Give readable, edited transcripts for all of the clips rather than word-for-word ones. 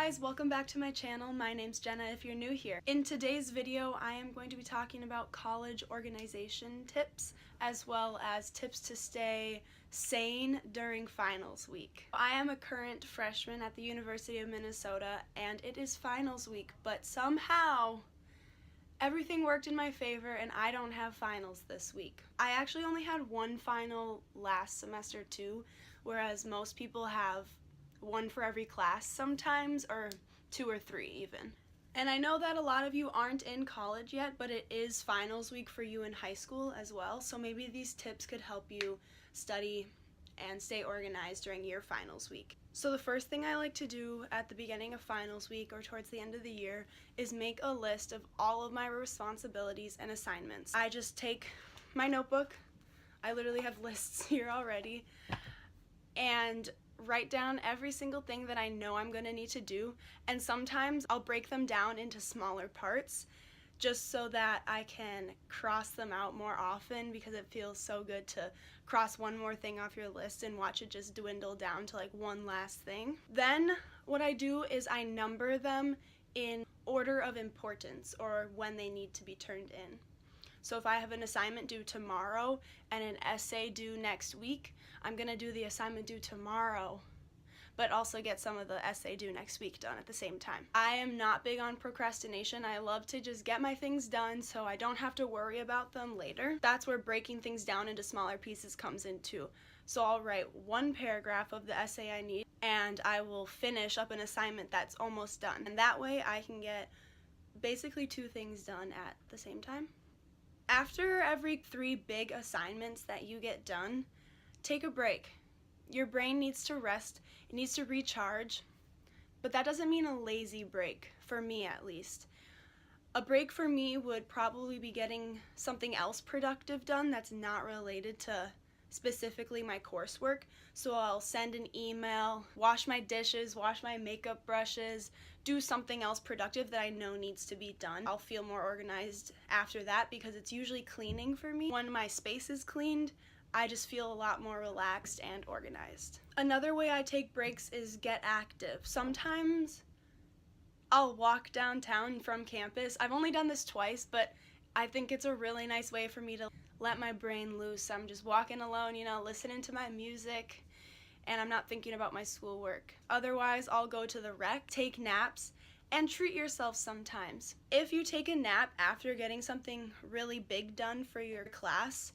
guys, welcome back to my channel. My name's Jenna if you're new here. In today's video, I am going to be talking about college organization tips as well as tips to stay sane during finals week. I am a current freshman at the University of Minnesota and it is finals week, but somehow everything worked in my favor and I don't have finals this week. I actually only had one final last semester too, whereas most people have one for every class sometimes, or two or three even. And I know that a lot of you aren't in college yet, but it is finals week for you in high school as well, so maybe these tips could help you study and stay organized during your finals week. So the first thing I like to do at the beginning of finals week or towards the end of the year is make a list of all of my responsibilities and assignments. I just take my notebook, I literally have lists here already, and write down every single thing that I know I'm going to need to do, and sometimes I'll break them down into smaller parts just so that I can cross them out more often, because it feels so good to cross one more thing off your list and watch it just dwindle down to like one last thing. Then what I do is I number them in order of importance or when they need to be turned in. So if I have an assignment due tomorrow and an essay due next week, I'm going to do the assignment due tomorrow, but also get some of the essay due next week done at the same time. I am not big on procrastination. I love to just get my things done so I don't have to worry about them later. That's where breaking things down into smaller pieces comes in too. So I'll write one paragraph of the essay I need and I will finish up an assignment that's almost done. And that way I can get basically two things done at the same time. After every 3 big assignments that you get done, take a break. Your brain needs to rest, it needs to recharge, but that doesn't mean a lazy break, for me at least. A break for me would probably be getting something else productive done that's not related to specifically my coursework. So I'll send an email, wash my dishes, wash my makeup brushes, do something else productive that I know needs to be done. I'll feel more organized after that because it's usually cleaning for me. When my space is cleaned, I just feel a lot more relaxed and organized. Another way I take breaks is get active. Sometimes I'll walk downtown from campus. I've only done this twice, but I think it's a really nice way for me to let my brain loose. I'm just walking alone, listening to my music, and I'm not thinking about my schoolwork. Otherwise, I'll go to the rec, take naps, and treat yourself sometimes. If you take a nap after getting something really big done for your class,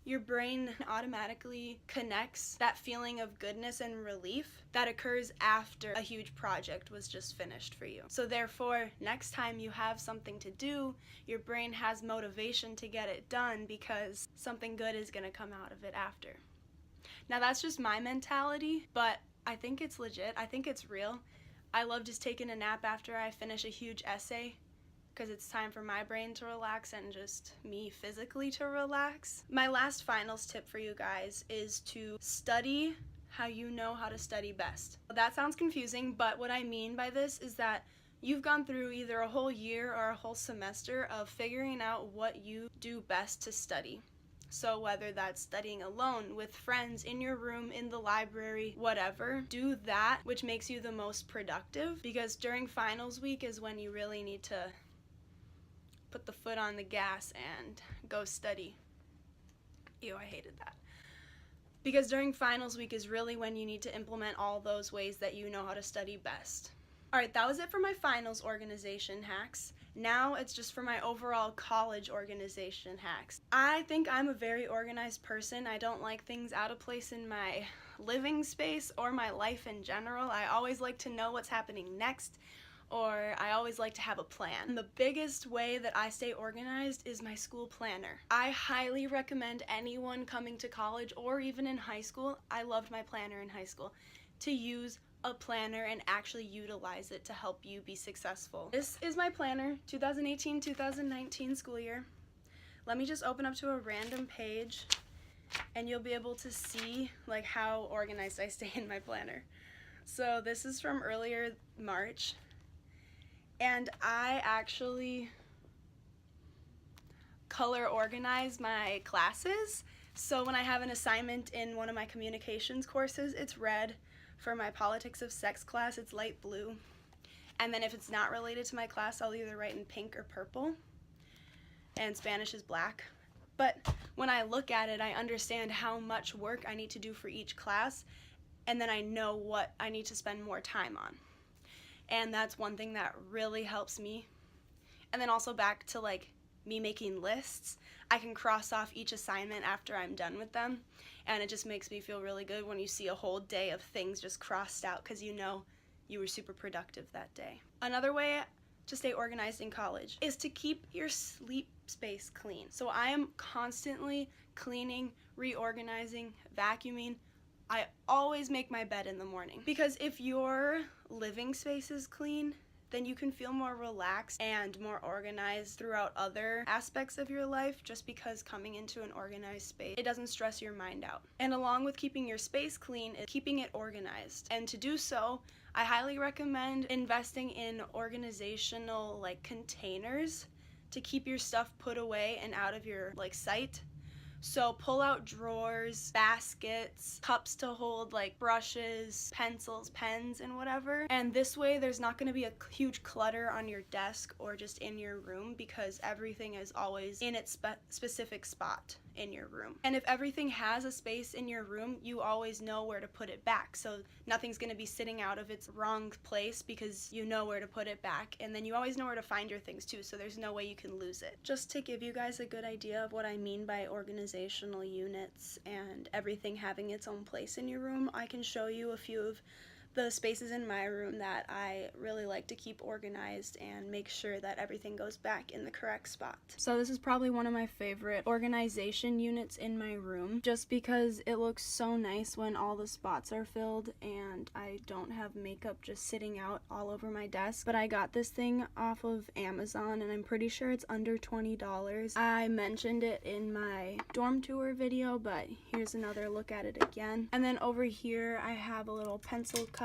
your brain automatically connects that feeling of goodness and relief that occurs after a huge project was just finished for you. So therefore, next time you have something to do, your brain has motivation to get it done because something good is going to come out of it after. Now that's just my mentality, but I think it's legit. I think it's real. I love just taking a nap after I finish a huge essay, because it's time for my brain to relax and just me physically to relax. My last finals tip for you guys is to study how you know how to study best. That sounds confusing, but what I mean by this is that you've gone through either a whole year or a whole semester of figuring out what you do best to study. So whether that's studying alone, with friends, in your room, in the library, whatever, do that which makes you the most productive, because during finals week is when you really need to put the foot on the gas and go study. Ew, I hated that. Because during finals week is really when you need to implement all those ways that you know how to study best. Alright, that was it for my finals organization hacks. Now it's just for my overall college organization hacks. I think I'm a very organized person. I don't like things out of place in my living space or my life in general. I always like to know what's happening next, or I always like to have a plan. And the biggest way that I stay organized is my school planner. I highly recommend anyone coming to college or even in high school, I loved my planner in high school, to use a planner and actually utilize it to help you be successful. This is my planner, 2018-2019 school year. Let me just open up to a random page and you'll be able to see like how organized I stay in my planner. So this is from earlier March. And I actually color organize my classes. So when I have an assignment in one of my communications courses, it's red. For my politics of sex class, it's light blue. And then if it's not related to my class, I'll either write in pink or purple, and Spanish is black. But when I look at it, I understand how much work I need to do for each class, and then I know what I need to spend more time on. And that's one thing that really helps me. And then also back to like me making lists, I can cross off each assignment after I'm done with them, and it just makes me feel really good when you see a whole day of things just crossed out because you know you were super productive that day. Another way to stay organized in college is to keep your sleep space clean. So I am constantly cleaning, reorganizing, vacuuming. I always make my bed in the morning because if your living space is clean, then you can feel more relaxed and more organized throughout other aspects of your life, just because coming into an organized space, it doesn't stress your mind out. And along with keeping your space clean is keeping it organized. And to do so, I highly recommend investing in organizational like containers to keep your stuff put away and out of your like sight. So pull out drawers, baskets, cups to hold like brushes, pencils, pens, and whatever. And this way there's not going to be a huge clutter on your desk or just in your room, because everything is always in its specific spot in your room. And if everything has a space in your room, you always know where to put it back. So nothing's going to be sitting out of its wrong place because you know where to put it back. And then you always know where to find your things too, so there's no way you can lose it. Just to give you guys a good idea of what I mean by organizational units and everything having its own place in your room, I can show you a few of the spaces in my room that I really like to keep organized and make sure that everything goes back in the correct spot. So this is probably one of my favorite organization units in my room, just because it looks so nice when all the spots are filled and I don't have makeup just sitting out all over my desk. But I got this thing off of Amazon and I'm pretty sure it's under $20. I mentioned it in my dorm tour video, but here's another look at it again. And then over here I have a little pencil cup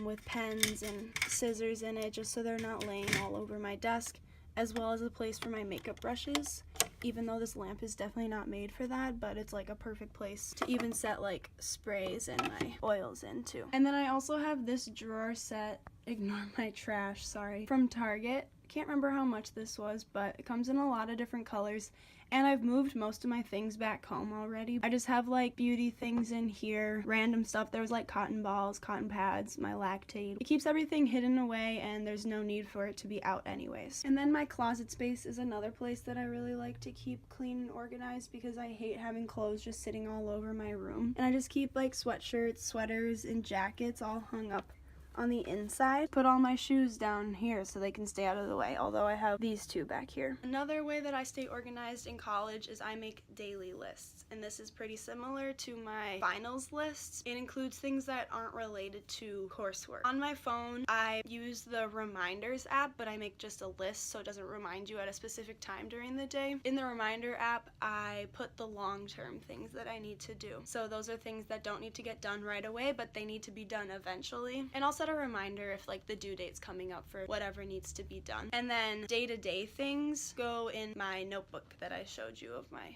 with pens and scissors in it, just so they're not laying all over my desk, as well as a place for my makeup brushes, even though this lamp is definitely not made for that, but it's like a perfect place to even set like sprays and my oils into. And then I also have this drawer set, ignore my trash, sorry, from Target. Can't remember how much this was, but it comes in a lot of different colors, and I've moved most of my things back home already. I just have like beauty things in here, random stuff. There was like cotton balls, cotton pads, my Lactaid. It keeps everything hidden away and there's no need for it to be out anyways. And then my closet space is another place that I really like to keep clean and organized, because I hate having clothes just sitting all over my room. And I just keep like sweatshirts, sweaters, and jackets all hung up on the inside. Put all my shoes down here so they can stay out of the way, although I have these two back here. Another way that I stay organized in college is I make daily lists, and this is pretty similar to my finals lists. It includes things that aren't related to coursework. On my phone, I use the reminders app, but I make just a list so it doesn't remind you at a specific time during the day. In the reminder app, I put the long-term things that I need to do. So those are things that don't need to get done right away, but they need to be done eventually. And also set a reminder if like the due date's coming up for whatever needs to be done. And then day-to-day things go in my notebook that I showed you of my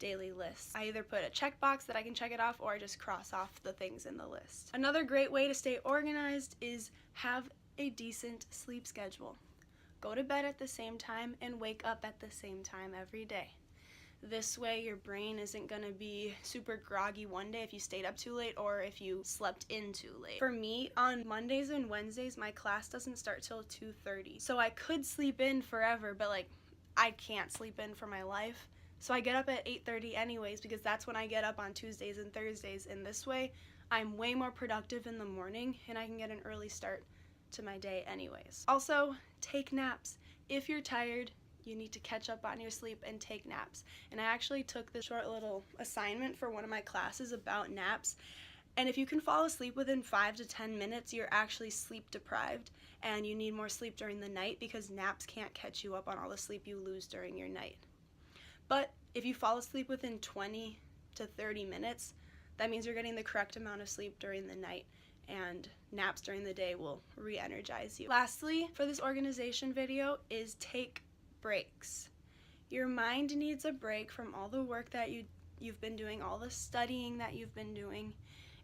daily list. I either put a checkbox that I can check it off, or I just cross off the things in the list. Another great way to stay organized is have a decent sleep schedule. Go to bed at the same time and wake up at the same time every day. This way your brain isn't going to be super groggy one day if you stayed up too late or if you slept in too late. For me, on Mondays and Wednesdays, my class doesn't start till 2:30. So I could sleep in forever, but like I can't sleep in for my life. So I get up at 8:30 anyways, because that's when I get up on Tuesdays and Thursdays. And this way I'm way more productive in the morning and I can get an early start to my day anyways. Also, take naps. If you're tired, you need to catch up on your sleep and take naps. And I actually took this short little assignment for one of my classes about naps. And if you can fall asleep within 5 to 10 minutes, you're actually sleep deprived and you need more sleep during the night, because naps can't catch you up on all the sleep you lose during your night. But if you fall asleep within 20 to 30 minutes, that means you're getting the correct amount of sleep during the night, and naps during the day will re-energize you. Lastly, for this organization video is take breaks. Your mind needs a break from all the work that you've been doing, all the studying that you've been doing,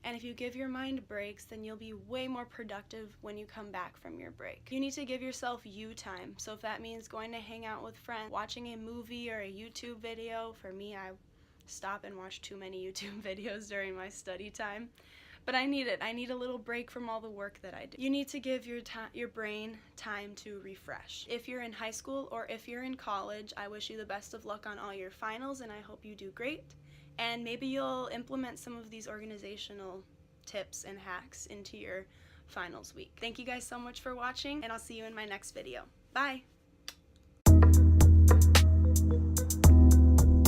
And if you give your mind breaks, then you'll be way more productive when you come back from your break. You need to give yourself you time. So if that means going to hang out with friends, watching a movie or a YouTube video, for me, I stop and watch too many YouTube videos during my study time. But I need it. I need a little break from all the work that I do. You need to give your brain time to refresh. If you're in high school or if you're in college, I wish you the best of luck on all your finals, and I hope you do great. And maybe you'll implement some of these organizational tips and hacks into your finals week. Thank you guys so much for watching, and I'll see you in my next video. Bye!